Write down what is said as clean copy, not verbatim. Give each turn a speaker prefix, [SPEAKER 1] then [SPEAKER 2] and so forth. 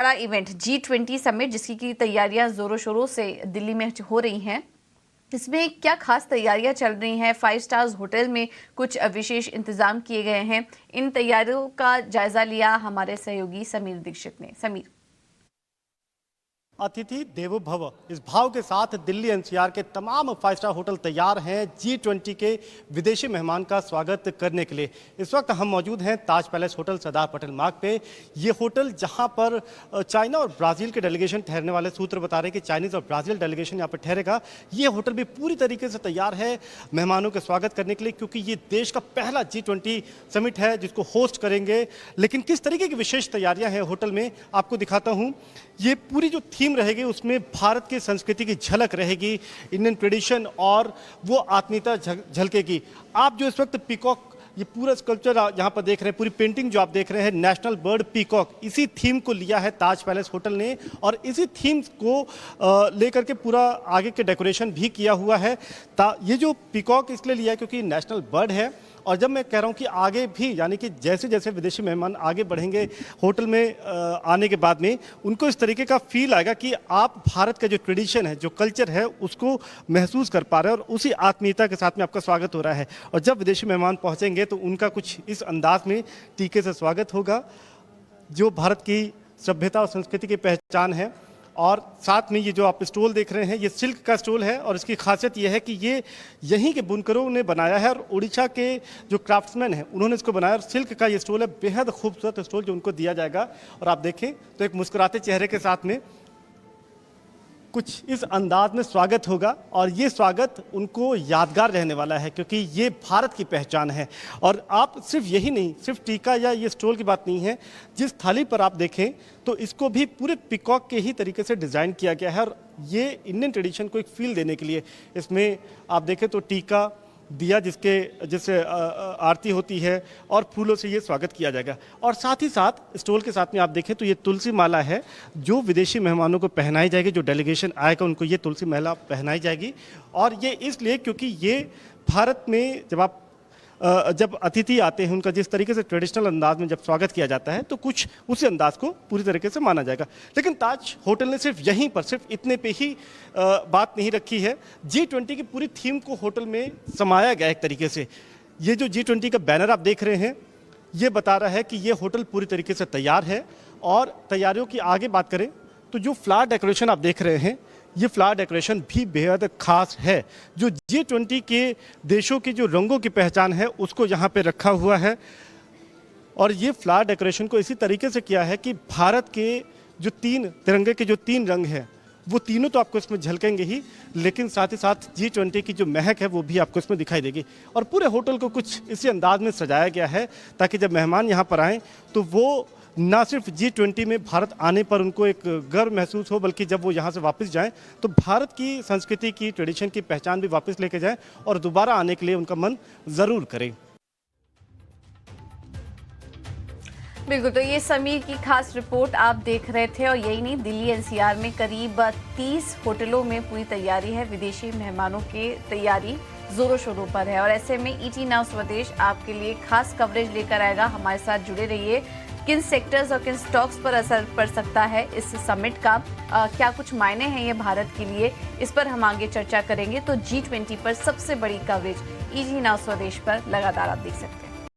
[SPEAKER 1] बड़ा event G20 summit जिसकी की तैयारियां जोरों शोरों से दिल्ली में हो रही हैं। इसमें क्या खास तैयारियां चल रही हैं? 5 स्टार्स होटल में कुछ विशेष इंतजाम किए गए हैं। इन तैयारियों का जायजा लिया हमारे सहयोगी समीर दीक्षित ने। समीर,
[SPEAKER 2] अतिथि देवो भव, इस भाव के साथ दिल्ली एनसीआर के तमाम 5 स्टार होटल तैयार हैं G20 के विदेशी मेहमान का स्वागत करने के लिए। इस वक्त हम मौजूद हैं ताज पैलेस होटल सरदार पटेल मार्ग पे। ये होटल जहां पर चाइना और ब्राज़ील के डेलीगेशन ठहरने वाले सूत्र बता रहे हैं कि चाइनीज़ और ब्राज़ील डेलीगेशन यहाँ पर ठहरेगा। ये होटल भी पूरी तरीके से तैयार है मेहमानों के स्वागत करने के लिए, क्योंकि ये देश का पहला G20 समिट है जिसको होस्ट करेंगे। लेकिन किस तरीके की विशेष तैयारियाँ हैं होटल में, आपको दिखाता हूँ। ये पूरी जो थीम रहेगी उसमें भारत की संस्कृति की झलक रहेगी, इंडियन ट्रेडिशन और वो आत्मीयता झलकेगी। आप जो इस वक्त पीकॉक, ये पूरा स्कल्पचर यहाँ पर देख रहे हैं, पूरी पेंटिंग जो आप देख रहे हैं, नेशनल बर्ड पीकॉक, इसी थीम को लिया है ताज पैलेस होटल ने और इसी थीम को लेकर के पूरा आगे के डेकोरेशन भी किया हुआ है। ये जो पीकॉक इसलिए लिया है क्योंकि नेशनल बर्ड है। और जब मैं कह रहा हूँ कि आगे भी, यानी कि जैसे जैसे विदेशी मेहमान आगे बढ़ेंगे होटल में आने के बाद में, उनको इस तरीके का फील आएगा कि आप भारत का जो ट्रेडिशन है, जो कल्चर है, उसको महसूस कर पा रहे हैं और उसी आत्मीयता के साथ में आपका स्वागत हो रहा है। और जब विदेशी मेहमान पहुँचेंगे तो उनका कुछ इस अंदाज में टीके से स्वागत होगा, जो भारत की सभ्यता और संस्कृति की पहचान है। और साथ में ये जो आप स्टॉल देख रहे हैं, ये सिल्क का स्टॉल है और इसकी खासियत ये है कि ये यहीं के बुनकरों ने बनाया है और उड़ीसा के जो क्राफ्ट्समैन हैं उन्होंने इसको बनाया। और सिल्क का ये स्टॉल है, बेहद खूबसूरत स्टॉल जो उनको दिया जाएगा। और आप देखें तो एक मुस्कुराते चेहरे के साथ में कुछ इस अंदाज में स्वागत होगा और ये स्वागत उनको यादगार रहने वाला है, क्योंकि ये भारत की पहचान है। और आप सिर्फ यही नहीं, सिर्फ टीका या ये स्टॉल की बात नहीं है, जिस थाली पर आप देखें तो इसको भी पूरे पीकॉक के ही तरीके से डिज़ाइन किया गया है। और ये इंडियन ट्रेडिशन को एक फील देने के लिए इसमें आप देखें तो टीका, दिया जिससे आरती होती है और फूलों से ये स्वागत किया जाएगा। और साथ ही साथ स्टॉल के साथ में आप देखें तो ये तुलसी माला है जो विदेशी मेहमानों को पहनाई जाएगी। जो डेलीगेशन आएगा उनको ये तुलसी माला पहनाई जाएगी। और ये इसलिए क्योंकि ये भारत में जब अतिथि आते हैं उनका जिस तरीके से ट्रेडिशनल अंदाज में जब स्वागत किया जाता है तो कुछ उसी अंदाज को पूरी तरीके से माना जाएगा। लेकिन ताज होटल ने सिर्फ यहीं पर, सिर्फ इतने पे ही बात नहीं रखी है। G20 की पूरी थीम को होटल में समाया गया एक तरीके से। ये जो G20 का बैनर आप देख रहे हैं ये बता रहा है कि ये होटल पूरी तरीके से तैयार है। और तैयारियों की आगे बात करें तो जो फ्लावर डेकोरेशन आप देख रहे हैं, ये फ्लावर डेकोरेशन भी बेहद खास है। जो G20 के देशों की जो रंगों की पहचान है उसको यहाँ पे रखा हुआ है। और ये फ्लावर डेकोरेशन को इसी तरीके से किया है कि भारत के जो तिरंगे के जो 3 रंग हैं वो तीनों तो आपको इसमें झलकेंगे ही, लेकिन साथ ही साथ G20 की जो महक है वो भी आपको इसमें दिखाई देगी। और पूरे होटल को कुछ इसी अंदाज में सजाया गया है ताकि जब मेहमान यहाँ पर आएँ तो वो ना सिर्फ G20 में भारत आने पर उनको एक गर्व महसूस हो, बल्कि जब वो यहाँ से वापस जाएं तो भारत की संस्कृति की, ट्रेडिशन की पहचान भी वापस लेके जाएं और दोबारा आने के लिए उनका मन ज़रूर करें।
[SPEAKER 1] बिल्कुल, तो ये समीर की खास रिपोर्ट आप देख रहे थे। और यही नहीं, दिल्ली एनसीआर में करीब 30 होटलों में पूरी तैयारी है। विदेशी मेहमानों की तैयारी जोरों शोरों पर है और ऐसे में ET नाउ स्वदेश आपके लिए खास कवरेज लेकर आएगा। हमारे साथ जुड़े रहिए। किन सेक्टर्स और किन स्टॉक्स पर असर पड़ सकता है इस समिट का, क्या कुछ मायने हैं ये भारत के लिए, इस पर हम आगे चर्चा करेंगे। तो G20 पर सबसे बड़ी कवरेज ET नाउ स्वदेश पर लगातार आप देख सकते हैं।